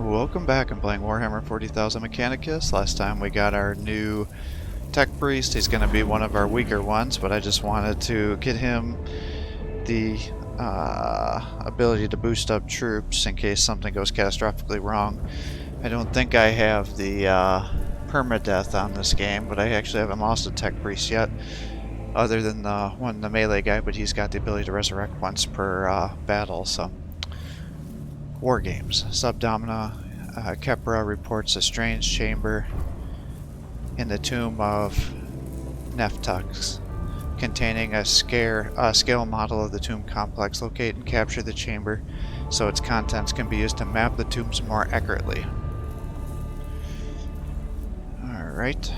Welcome back. I'm playing Warhammer 40,000 Mechanicus. Last time we got our new tech priest. He's going to be one of our weaker ones, but I just wanted to get him the ability to boost up troops in case something goes catastrophically wrong. I don't think I have the permadeath on this game, but I actually haven't lost a tech priest yet, other than the melee guy, but he's got the ability to resurrect once per battle, so... War games. Subdomina Kepra reports a strange chamber in the tomb of Neftux, containing a scale model of the tomb complex. Locate and capture the chamber so its contents can be used to map the tombs more accurately. Alright.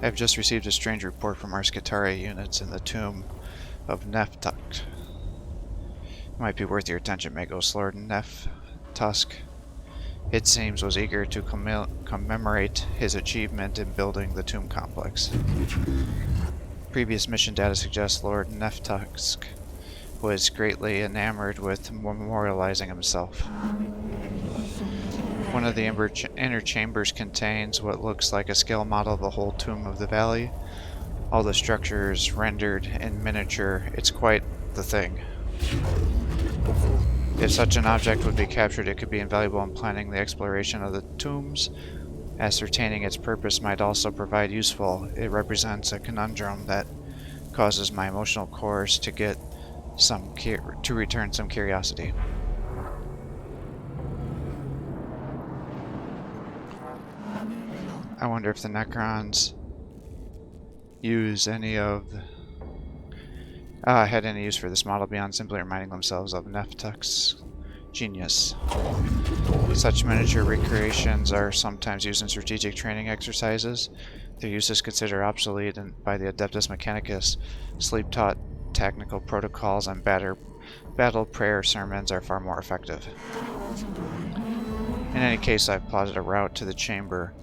I've just received a strange report from our Skitarii units in the tomb of Neftux. It might be worth your attention, Magos Lord Neftusk. It seems was eager to commemorate his achievement in building the tomb complex. Previous mission data suggests Lord Neftusk was greatly enamored with memorializing himself. One of the inner chambers contains what looks like a scale model of the whole tomb of the valley. All the structures rendered in miniature. It's quite the thing. If such an object would be captured, it could be invaluable in planning the exploration of the tombs. Ascertaining its purpose might also provide useful. It represents a conundrum that causes my emotional cores to get to return some curiosity. I wonder if the Necrons use any of had any use for this model beyond simply reminding themselves of Neftux's genius. Such miniature recreations are sometimes used in strategic training exercises. Their use is considered obsolete by the Adeptus Mechanicus. Sleep-taught technical protocols and battle prayer sermons are far more effective. In any case, I've plotted a route to the chamber.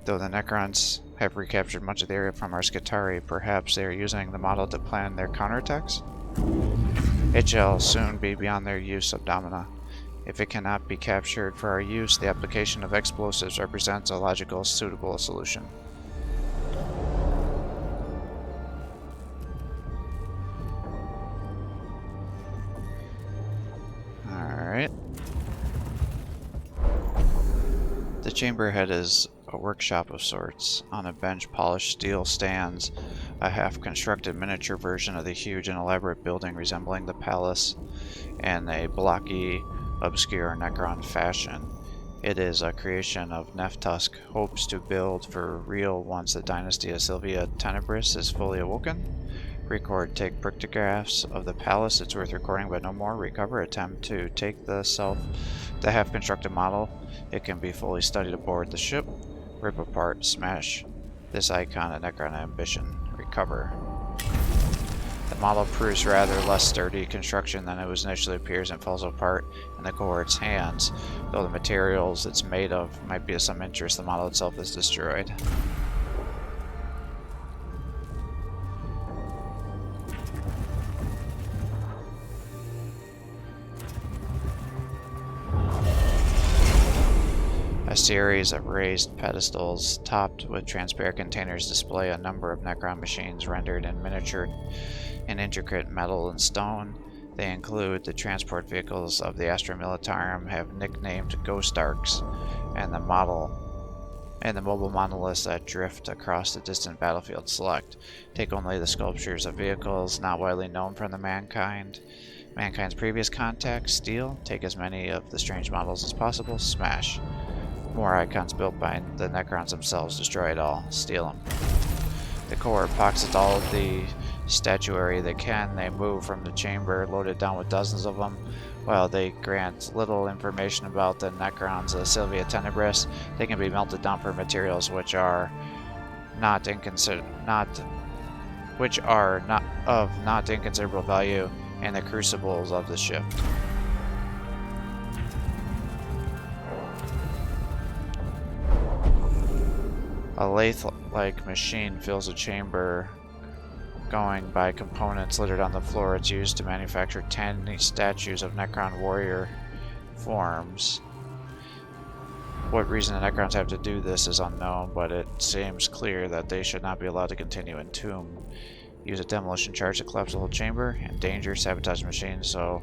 Though the Necrons have recaptured much of the area from our Skitarii, perhaps they are using the model to plan their counterattacks? It shall soon be beyond their use of Domina. If it cannot be captured for our use, the application of explosives represents a logical, suitable solution. Alright. The chamber head is a workshop of sorts. On a bench, polished steel stands a half-constructed miniature version of the huge and elaborate building resembling the palace in a blocky, obscure Necron fashion. It is a creation of Neftusk, hopes to build for real once the dynasty of Silvia Tenebris is fully awoken. Take pictographs of the palace. It's worth recording, but no more. Recover. Attempt to take the half-constructed model. It can be fully studied aboard the ship. Rip apart, smash this icon of Necron ambition. Recover. The model proves rather less sturdy construction than it was initially appears and falls apart in the cohort's hands. Though the materials it's made of might be of some interest, the model itself is destroyed. A series of raised pedestals topped with transparent containers display a number of Necron machines rendered in miniature and intricate metal and stone. They include the transport vehicles of the Astra Militarum, have nicknamed Ghost Arcs, and the mobile monoliths that drift across the distant battlefield. Select. Take only the sculptures of vehicles not widely known from mankind's previous contact. Steal. Take as many of the strange models as possible. Smash. More icons built by the Necrons themselves. Destroy it all. Steal them. The core pockets all of the statuary they can. They move from the chamber, loaded down with dozens of them. While they grant little information about the Necrons of Silvia Tenebris, they can be melted down for materials which are not of inconsiderable value in the crucibles of the ship. A lathe-like machine fills a chamber going by components littered on the floor. It's used to manufacture tiny statues of Necron warrior forms. What reason the Necrons have to do this is unknown, but it seems clear that they should not be allowed to continue in Tomb. Use a demolition charge to collapse the whole chamber. In danger, sabotage the machine so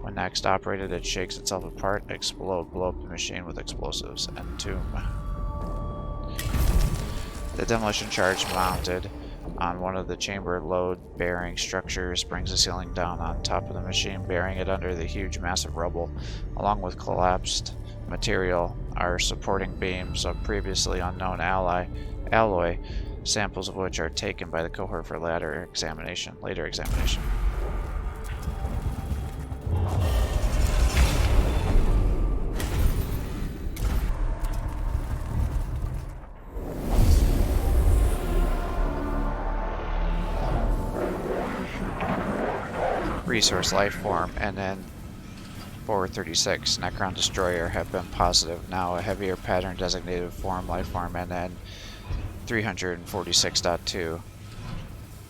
when next operated it shakes itself apart, explode, blow up the machine with explosives, and Tomb. The demolition charge mounted on one of the chamber load-bearing structures brings the ceiling down on top of the machine, burying it under the huge mass of rubble. Along with collapsed material are supporting beams of previously unknown alloy, samples of which are taken by the cohort for later examination. Resource life form, and then 436 Necron Destroyer have been positive. Now a heavier pattern designated form life form, and then 346.2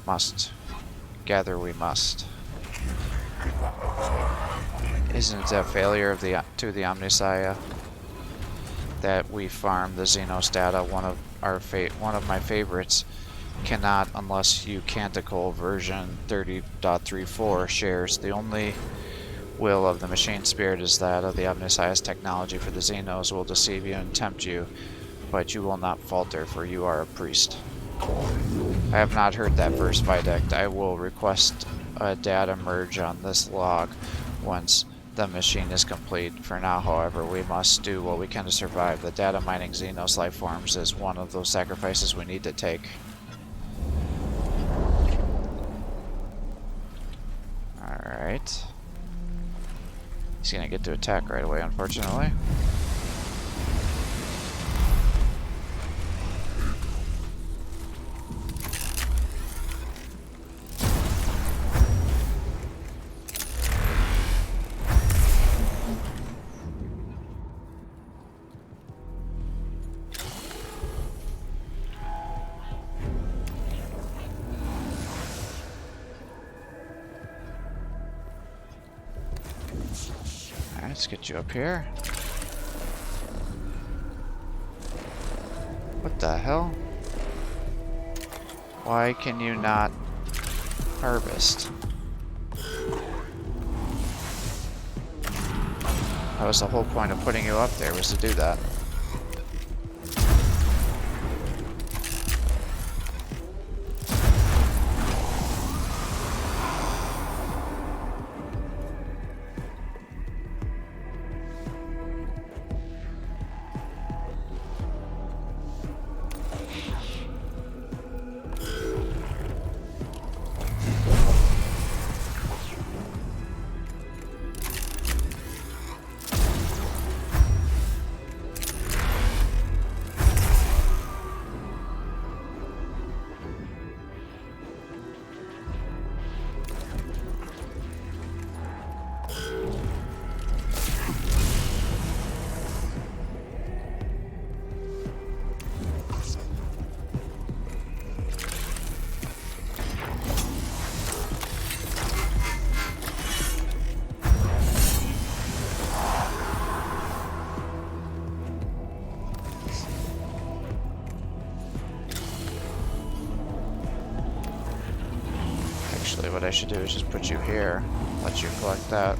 must gather. We must. Isn't it a failure of the Omnissiah that we farm the Xenos data? One of my favorites. Cannot unless you canticle version 30.34 shares. The only will of the machine spirit is that of the Omnissiah's technology for the Xenos will deceive you and tempt you, but you will not falter, for you are a priest. I have not heard that verse, Vidict. I will request a data merge on this log once the machine is complete. For now, however, we must do what we can to survive. The data mining Xenos life forms is one of those sacrifices we need to take. Alright. He's gonna get to attack right away, unfortunately. Let's get you up here. What the hell? Why can you not harvest? That was the whole point of putting you up there, was to do that. What I should do is just put you here, let you collect that.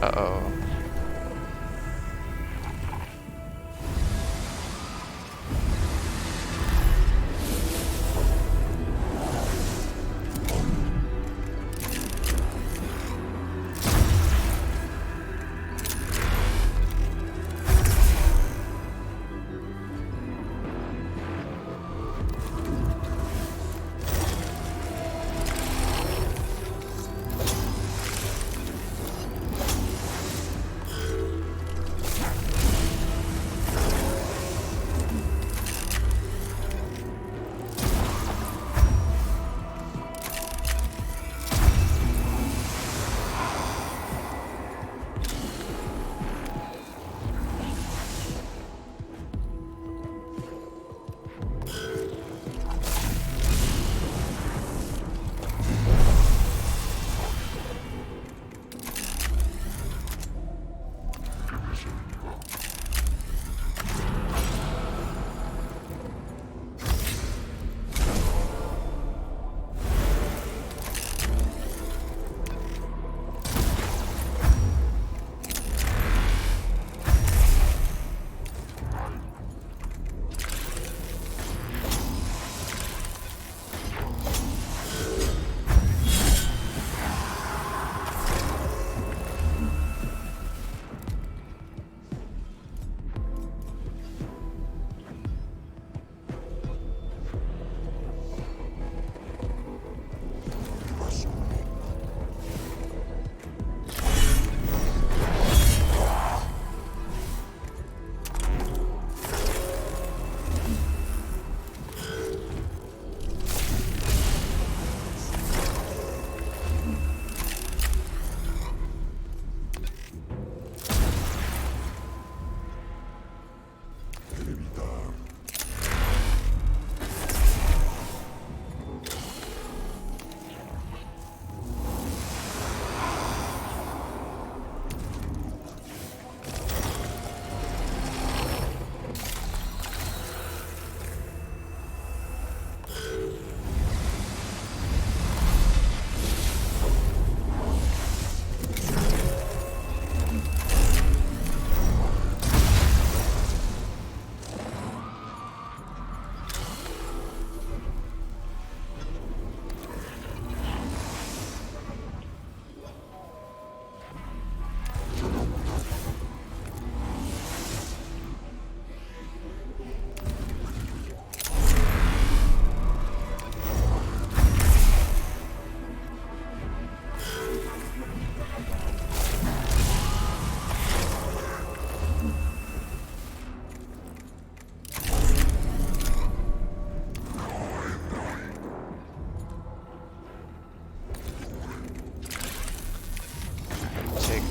Uh-oh.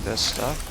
This stuff.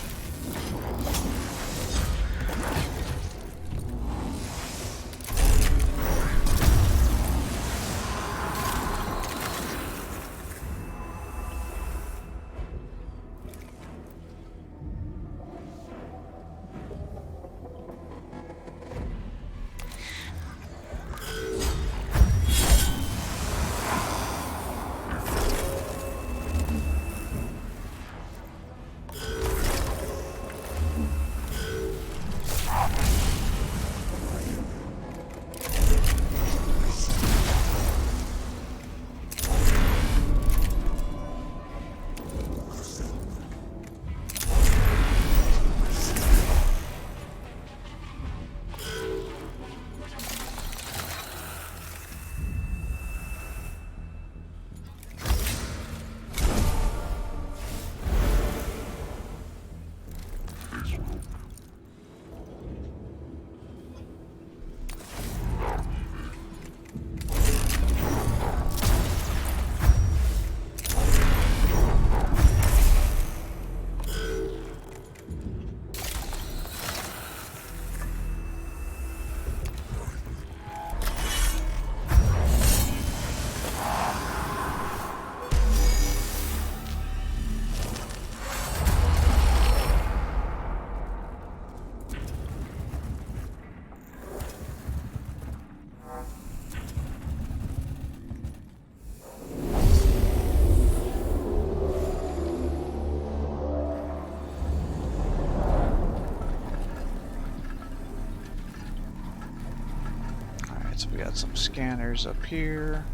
Alright, so we got some scanners up here.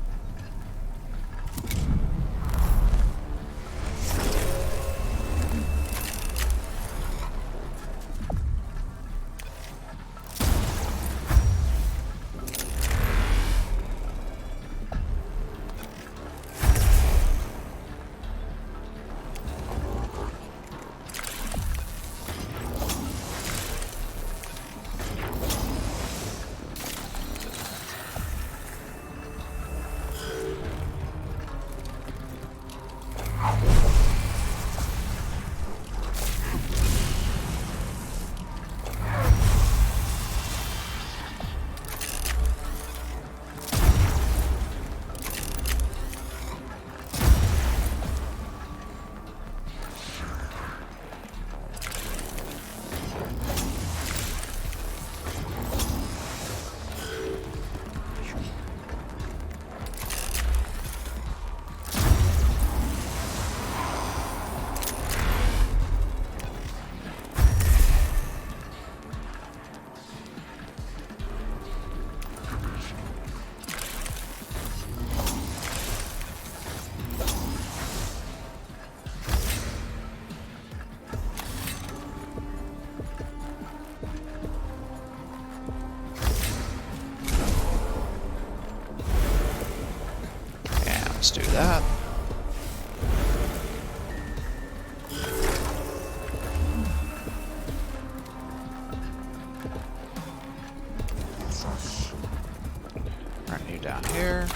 Let's do that. Run you down here.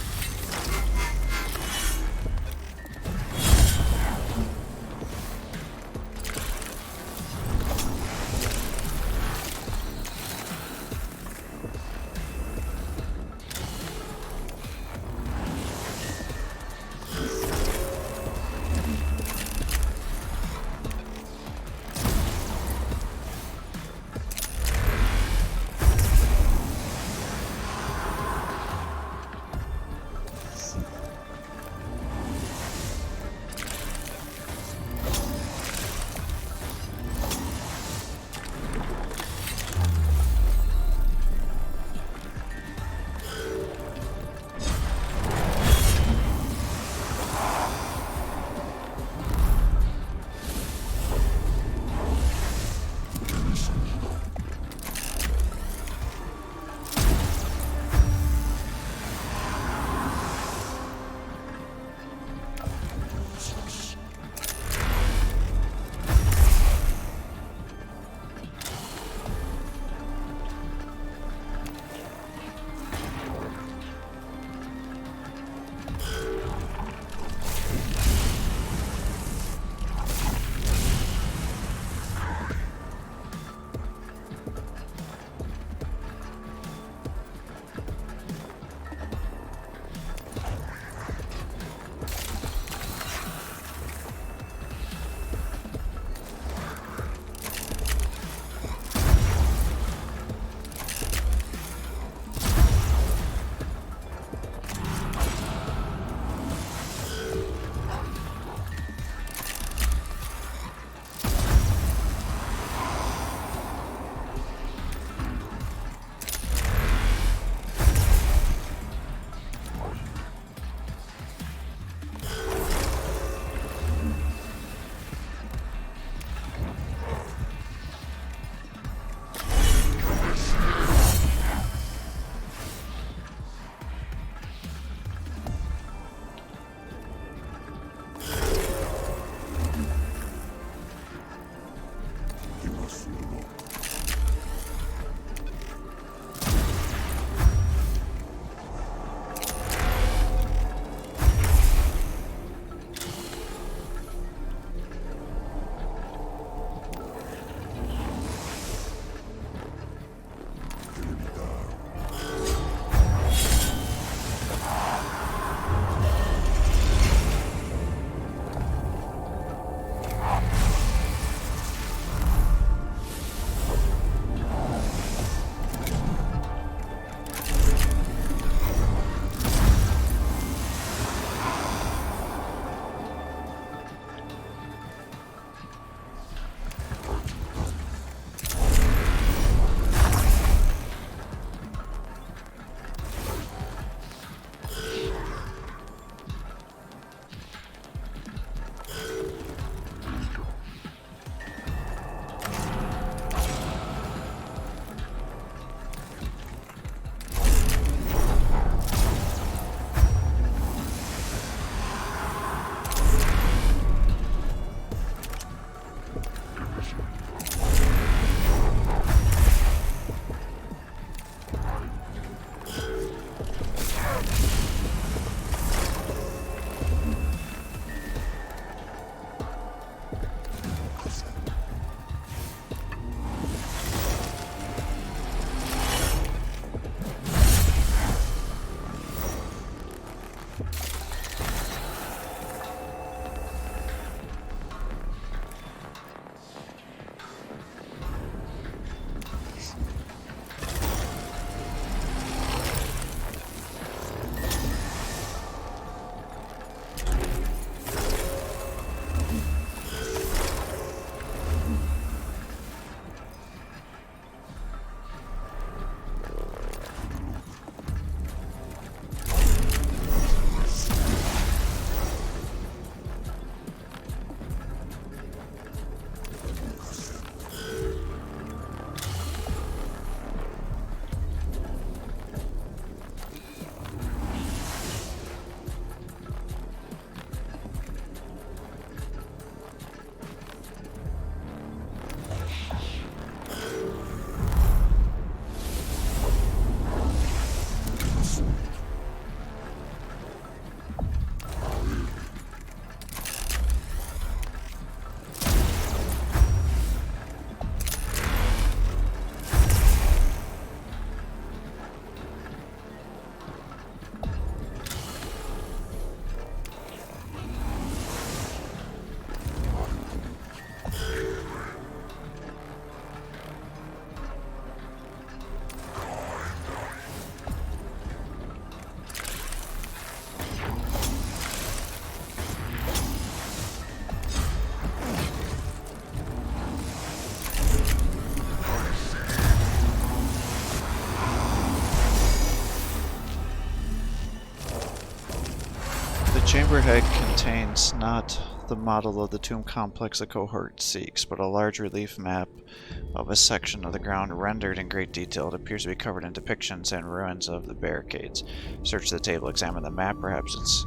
overhead contains not the model of the tomb complex the cohort seeks, but a large relief map of a section of the ground rendered in great detail. It appears to be covered in depictions and ruins of the barricades. Search the table, examine the map, perhaps it's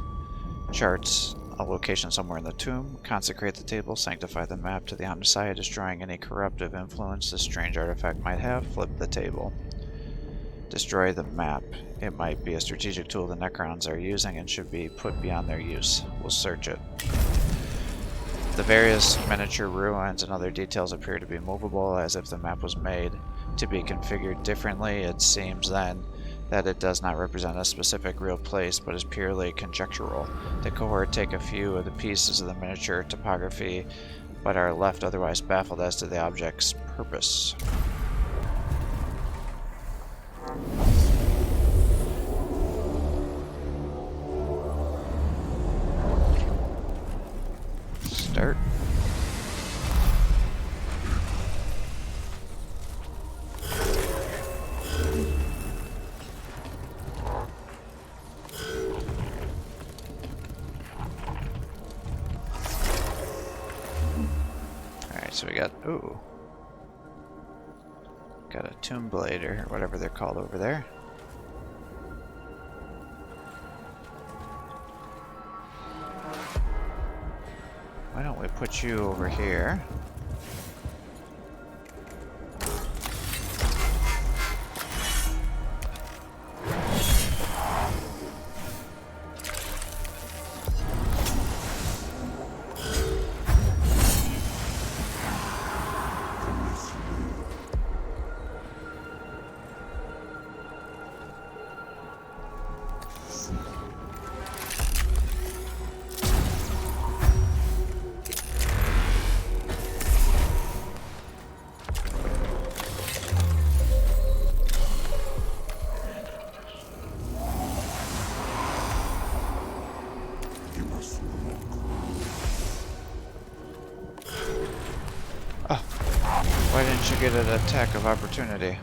charts a location somewhere in the tomb. Consecrate the table, sanctify the map to the Omnissiah, destroying any corruptive influence this strange artifact might have. Flip the table. Destroy the map. It might be a strategic tool the Necrons are using and should be put beyond their use. We'll search it. The various miniature ruins and other details appear to be movable, as if the map was made to be configured differently. It seems then that it does not represent a specific real place, but is purely conjectural. The cohort take a few of the pieces of the miniature topography, but are left otherwise baffled as to the object's purpose. Start. Alright, so we got, got a tomb blade or whatever they're called over there. Why don't we put you over here? Why didn't you get an attack of opportunity?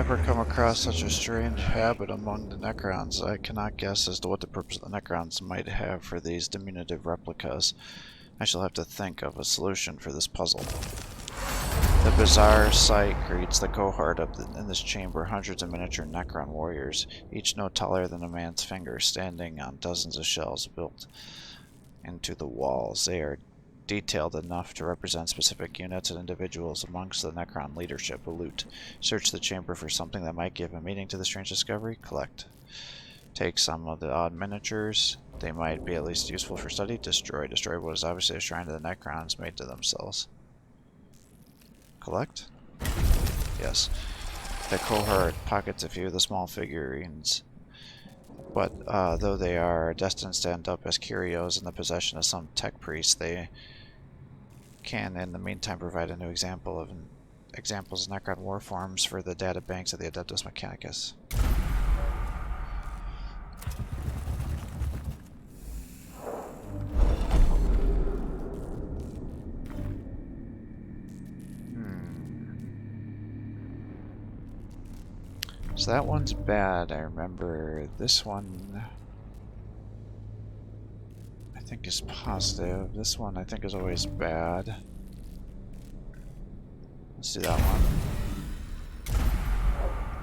never come across such a strange habit among the Necrons. I cannot guess as to what the purpose of the Necrons might have for these diminutive replicas. I shall have to think of a solution for this puzzle. The bizarre sight greets the cohort in this chamber, hundreds of miniature Necron warriors, each no taller than a man's finger, standing on dozens of shelves built into the walls. They are detailed enough to represent specific units and individuals amongst the Necron leadership. Loot. Search the chamber for something that might give a meaning to the strange discovery. Collect. Take some of the odd miniatures. They might be at least useful for study. Destroy. Destroy what is obviously a shrine to the Necrons made to themselves. Collect? Yes. The cohort pockets a few of the small figurines, but though they are destined to end up as curios in the possession of some tech priest, they can in the meantime provide a new examples of Necron war forms for the data banks of the Adeptus Mechanicus. So that one's bad. I remember this one I think is positive. This one I think is always bad. Let's do that one.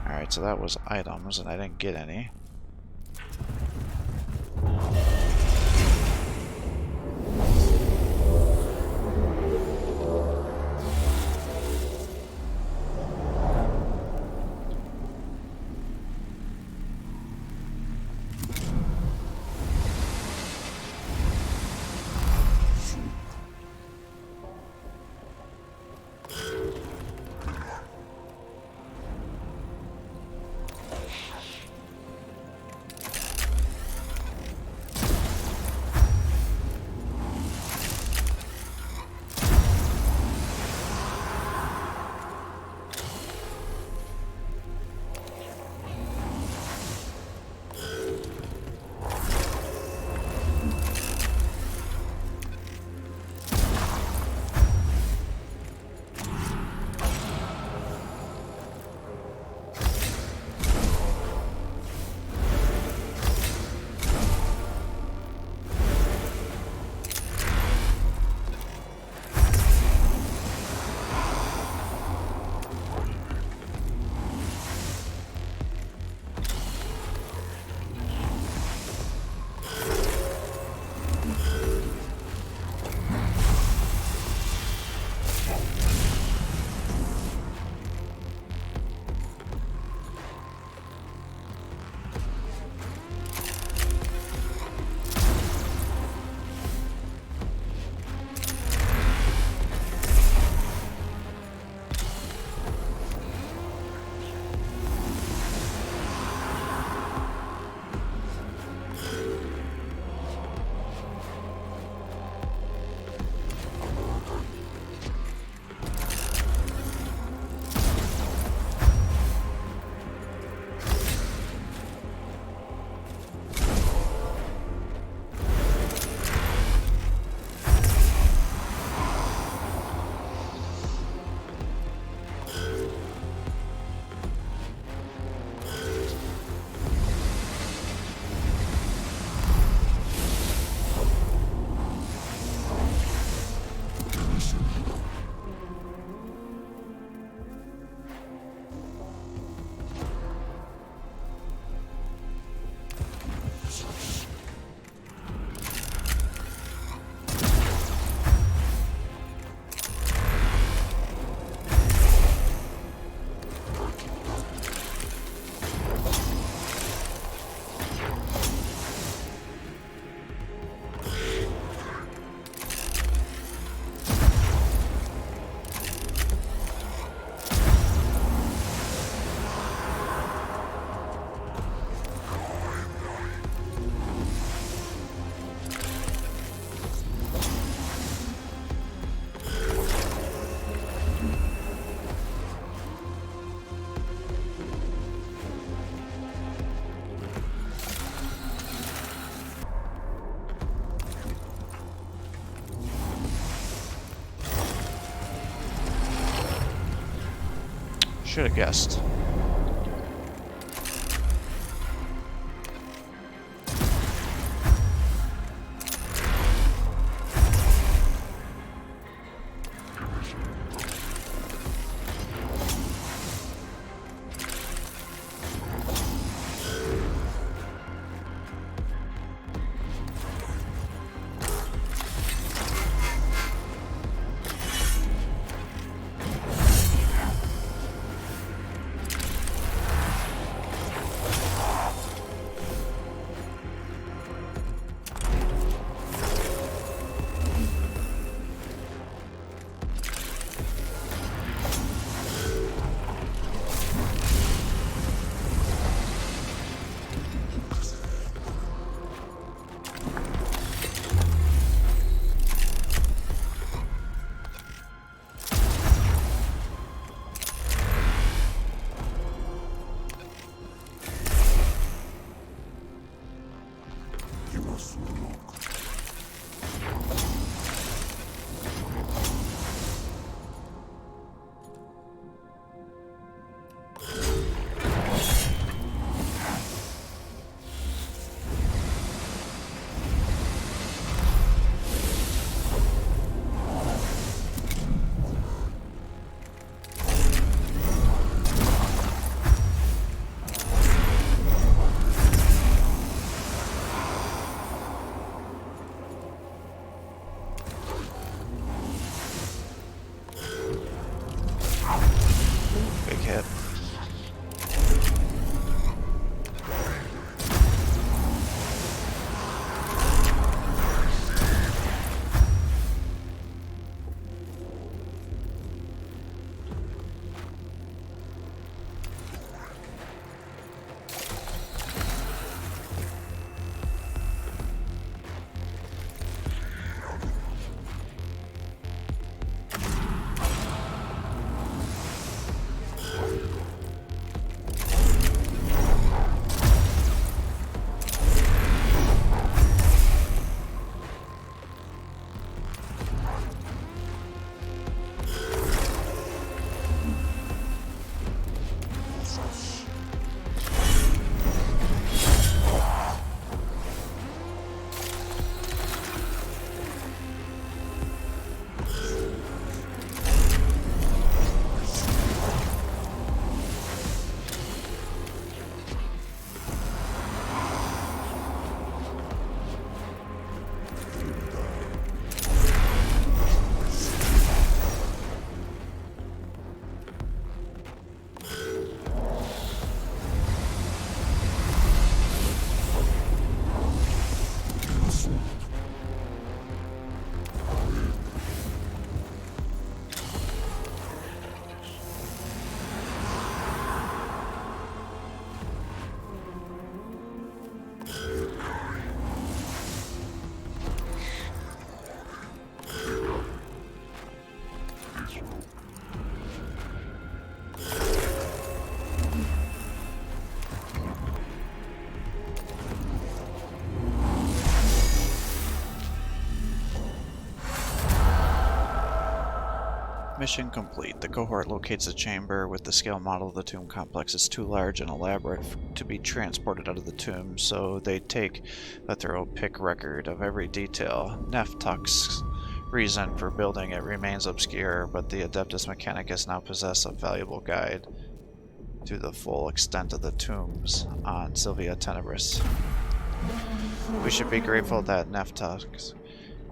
Alright, so that was items and I didn't get any. Should have guessed. Mission complete. The cohort locates a chamber with the scale model of the tomb complex. It's too large and elaborate to be transported out of the tomb, so they take a thorough pick record of every detail. Neftuk's reason for building it remains obscure, but the Adeptus Mechanicus now possess a valuable guide to the full extent of the tombs on Sylvia Tenebris. We should be grateful that Neftuk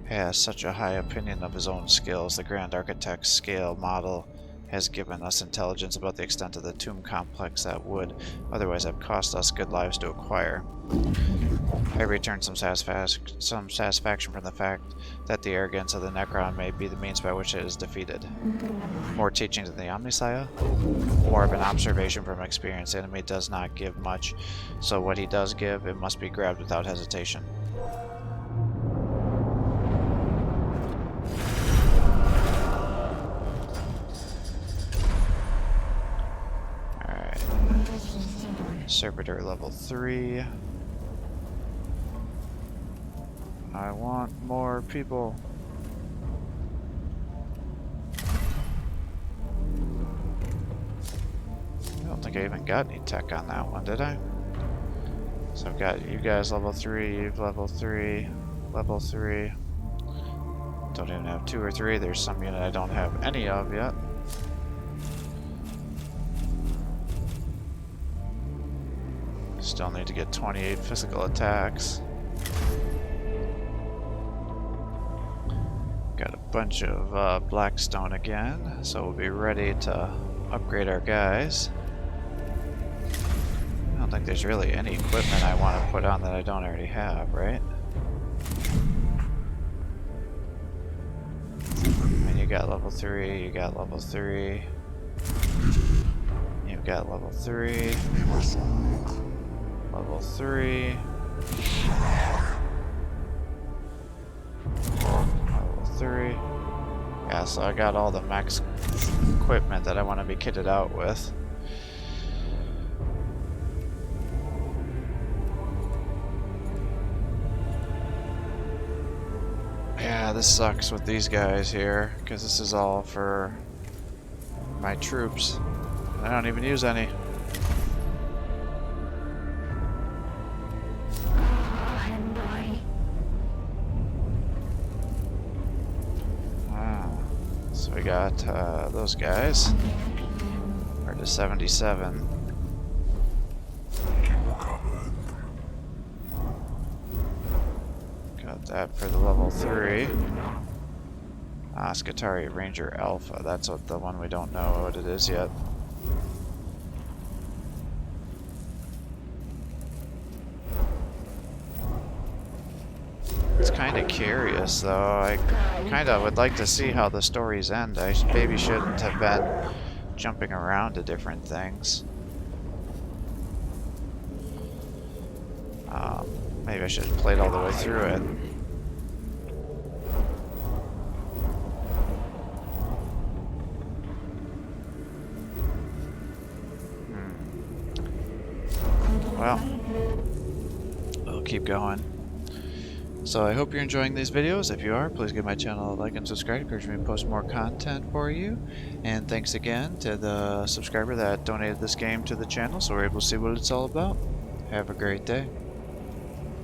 has such a high opinion of his own skills. The Grand Architect's scale model has given us intelligence about the extent of the tomb complex that would otherwise have cost us good lives to acquire. I return some satisfaction from the fact that the arrogance of the Necron may be the means by which it is defeated. More teachings of the Omnissiah? More of an observation from experience. The enemy does not give much, so what he does give, it must be grabbed without hesitation. Servitor level 3. I want more people. I don't think I even got any tech on that one, did I? So I've got you guys level 3, you've level 3, level 3. Don't even have 2 or 3. There's some unit I don't have any of yet. Still need to get 28 physical attacks. Got a bunch of Blackstone again, so we'll be ready to upgrade our guys. I don't think there's really any equipment I want to put on that I don't already have, right? And you got level 3, you got level 3. You've got level 3. Level 3. Level 3. Yeah, so I got all the max equipment that I want to be kitted out with. Yeah, this sucks with these guys here, because this is all for my troops. I don't even use any. So we got those guys. We're to 77. Got that for the level 3. Skitari Ranger Alpha. That's what the one we don't know what it is yet. It's kind of curious, though. I kind of would like to see how the stories end. I maybe shouldn't have been jumping around to different things. Maybe I should have played all the way through it. Well, we'll keep going. So I hope you're enjoying these videos. If you are, please give my channel a like and subscribe. Encourage me to post more content for you. And thanks again to the subscriber that donated this game to the channel, so we're able to see what it's all about. Have a great day.